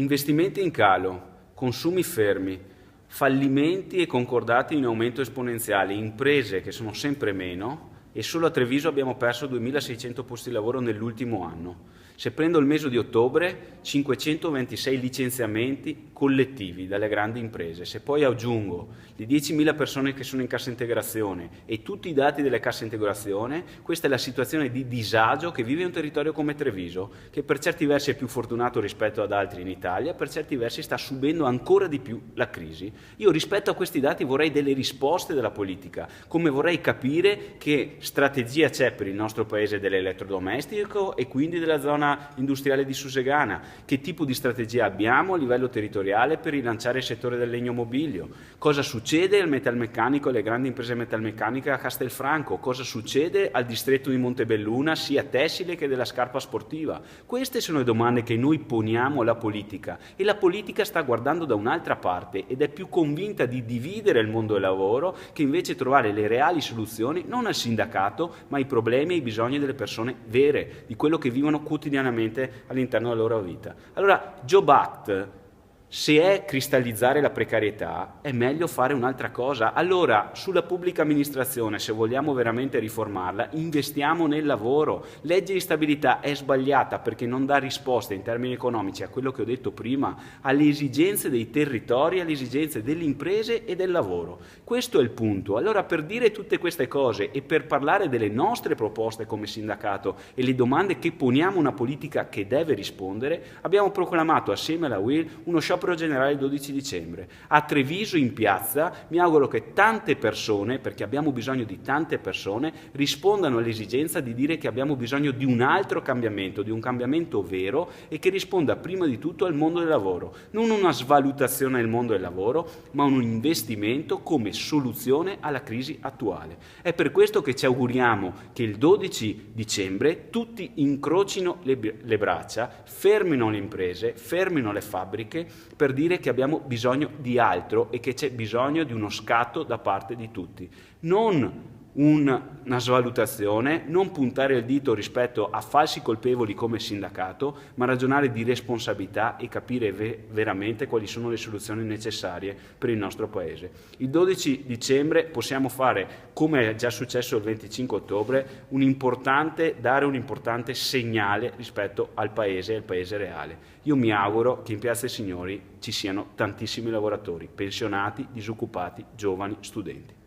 investimenti in calo, consumi fermi, fallimenti e concordati in aumento esponenziale, imprese che sono sempre meno, e solo a Treviso abbiamo perso 2.600 posti di lavoro nell'ultimo anno. Se prendo il mese di ottobre, 526 licenziamenti collettivi dalle grandi imprese. Se poi aggiungo le 10.000 persone che sono in cassa integrazione e tutti i dati delle casse integrazione, questa è la situazione di disagio che vive un territorio come Treviso, che per certi versi è più fortunato rispetto ad altri in Italia, per certi versi sta subendo ancora di più la crisi. Io rispetto a questi dati vorrei delle risposte della politica, come vorrei capire che strategia c'è per il nostro paese dell'elettrodomestico e quindi della zona industriale di Susegana, che tipo di strategia abbiamo a livello territoriale per rilanciare il settore del legno mobilio, cosa succede al metalmeccanico e alle grandi imprese metalmeccaniche a Castelfranco, cosa succede al distretto di Montebelluna sia tessile che della scarpa sportiva. Queste sono le domande che noi poniamo alla politica e la politica sta guardando da un'altra parte ed è più convinta di dividere il mondo del lavoro che invece trovare le reali soluzioni non al sindacato ma ai problemi e ai bisogni delle persone vere, di quello che vivono quotidianamente all'interno della loro vita. Allora, Job Act, se è cristallizzare la precarietà, è meglio fare un'altra cosa. Allora, sulla pubblica amministrazione, se vogliamo veramente riformarla, investiamo nel lavoro. Legge di stabilità è sbagliata perché non dà risposte in termini economici a quello che ho detto prima, alle esigenze dei territori, alle esigenze delle imprese e del lavoro. Questo è il punto. Allora, per dire tutte queste cose e per parlare delle nostre proposte come sindacato e le domande che poniamo a una politica che deve rispondere, abbiamo proclamato assieme alla UIL uno sciopero generale il 12 dicembre. A Treviso in piazza mi auguro che tante persone, perché abbiamo bisogno di tante persone, rispondano all'esigenza di dire che abbiamo bisogno di un altro cambiamento, di un cambiamento vero e che risponda prima di tutto al mondo del lavoro. Non una svalutazione del mondo del lavoro, ma un investimento come soluzione alla crisi attuale. È per questo che ci auguriamo che il 12 dicembre tutti incrocino le braccia, fermino le imprese, fermino le fabbriche, per dire che abbiamo bisogno di altro e che c'è bisogno di uno scatto da parte di tutti. Non una svalutazione, non puntare il dito rispetto a falsi colpevoli come sindacato, ma ragionare di responsabilità e capire veramente quali sono le soluzioni necessarie per il nostro Paese. Il 12 dicembre possiamo fare, come è già successo il 25 ottobre, dare un importante segnale rispetto al Paese reale. Io mi auguro che in Piazza dei Signori ci siano tantissimi lavoratori, pensionati, disoccupati, giovani, studenti.